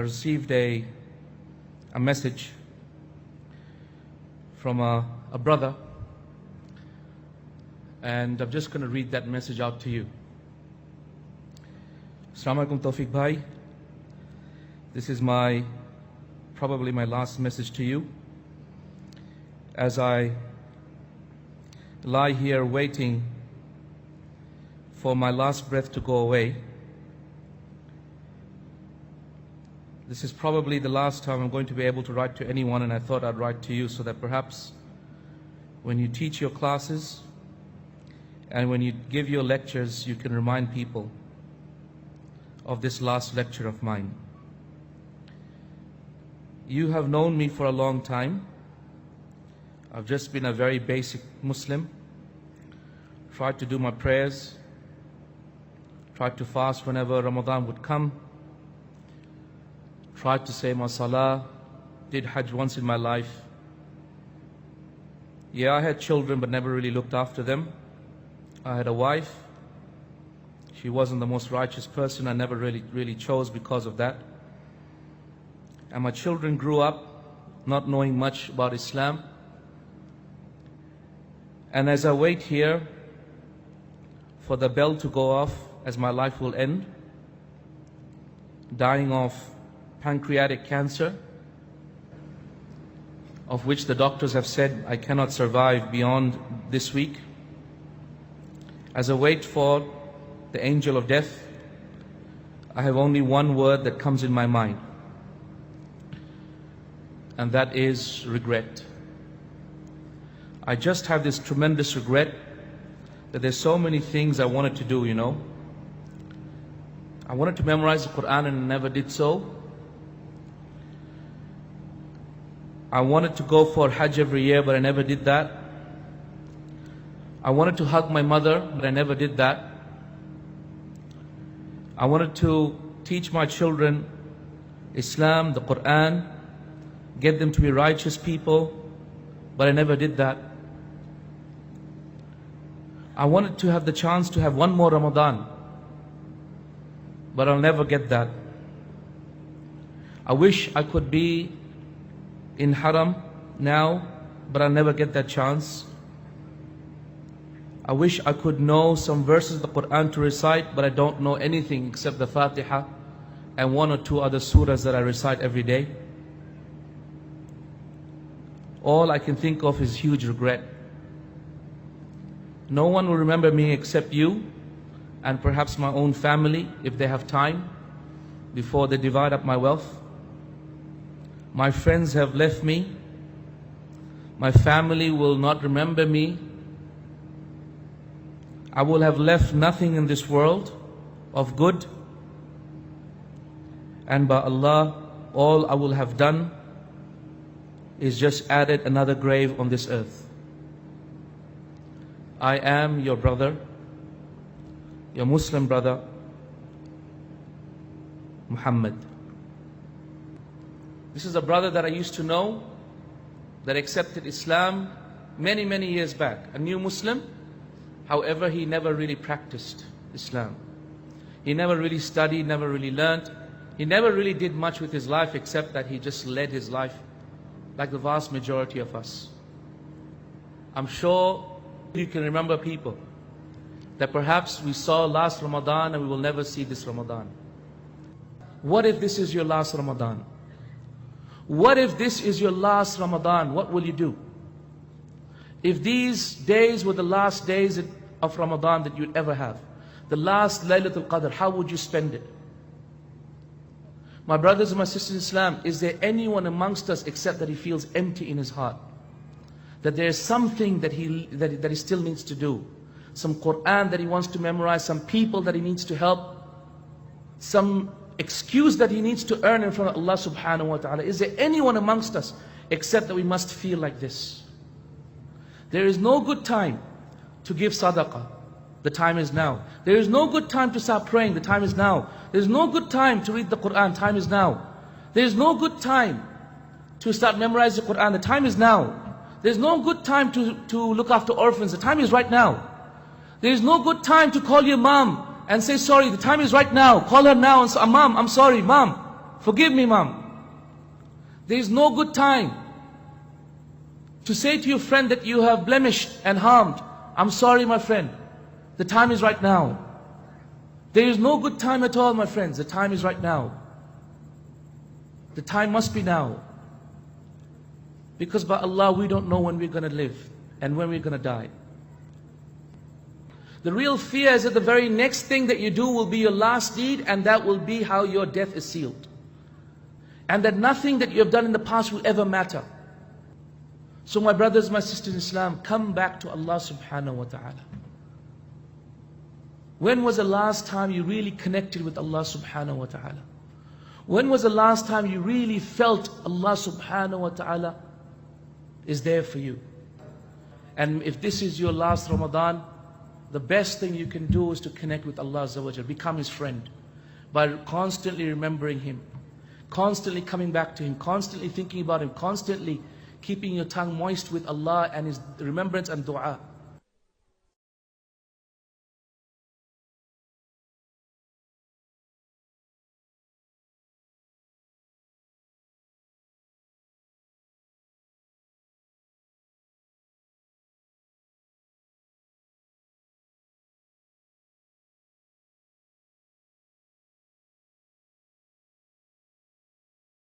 received a message from a brother, and I'm just going to read that message out to you. Assalamu alaikum Tawfique bhai. This is probably my last message to you. As I lie here waiting for my last breath to go away, this is probably the last time I'm going to be able to write to anyone, and I thought I'd write to you so that perhaps when you teach your classes and when you give your lectures, you can remind people of this last lecture of mine. You have known me for a long time. I've just been a very basic Muslim, tried to do my prayers, tried to fast whenever Ramadan would come, tried to say my salah, did Hajj once in my life. Yeah, I had children but never really looked after them. I had a wife. She wasn't the most righteous person. I never really chose because of that. And my children grew up not knowing much about Islam. And as I wait here for the bell to go off, as my life will end, dying of pancreatic cancer, of which the doctors have said I cannot survive beyond this week. As I wait for the angel of death, I have only one word that comes in my mind, and that is regret. I just have this tremendous regret that there's so many things I wanted to do, I wanted to memorize the Quran and I never did so. I wanted to go for Hajj every year, but I never did that. I wanted to hug my mother, but I never did that. I wanted to teach my children Islam, the Quran, get them to be righteous people, but I never did that. I wanted to have the chance to have one more Ramadan, but I'll never get that. I wish I could be in Haram now, but I'll never get that chance. I wish I could know some verses of the Quran to recite, but I don't know anything except the Fatiha and one or two other surahs that I recite every day. All I can think of is huge regret. No one will remember me except you and perhaps my own family if they have time before they divide up my wealth. My friends have left me. My family will not remember me. I will have left nothing in this world of good. And by Allah, all I will have done is just added another grave on this earth. I am your brother, your Muslim brother, Muhammad. This is a brother that I used to know, that accepted Islam many, many years back. A new Muslim. However, he never really practiced Islam. He never really studied, never really learned. He never really did much with his life except that he just led his life like the vast majority of us. I'm sure you can remember people that perhaps we saw last Ramadan and we will never see this Ramadan. What if this is your last Ramadan? What if this is your last Ramadan? What will you do? If these days were the last days of Ramadan that you'd ever have, the last Laylatul Qadr, how would you spend it? My brothers and my sisters in Islam, is there anyone amongst us except that he feels empty in his heart? That there is something that he still needs to do. Some Quran that he wants to memorize, some people that he needs to help, some excuse that he needs to earn in front of Allah subhanahu wa ta'ala. Is there anyone amongst us except that we must feel like this? There is no good time to give sadaqah. The time is now. There is no good time to start praying. The time is now. There is no good time to read the Quran. Time is now. There is no good time to start memorizing the Quran. The time is now. There is no good time to look after orphans. The time is right now. There is no good time to call your mom and say sorry. The time is right now. Call her now and say, Mom, I'm sorry, Mom. forgive me, mom. There is no good time to say to your friend that you have blemished and harmed. I'm sorry, my friend. The time is right now. There is no good time at all, my friends. The time is right now. The time must be now. Because by Allah, we don't know when we're going to live and when we're going to die. The real fear is that the very next thing that you do will be your last deed, and that will be how your death is sealed. And that nothing that you have done in the past will ever matter. So my brothers, my sisters in Islam, come back to Allah subhanahu wa ta'ala. When was the last time you really connected with Allah subhanahu wa ta'ala? When was the last time you really felt Allah subhanahu wa ta'ala is there for you? And if this is your last Ramadan, the best thing you can do is to connect with Allah Azza wa Jal, become His friend, by constantly remembering Him, constantly coming back to Him, constantly thinking about Him, constantly keeping your tongue moist with Allah and His remembrance and dua.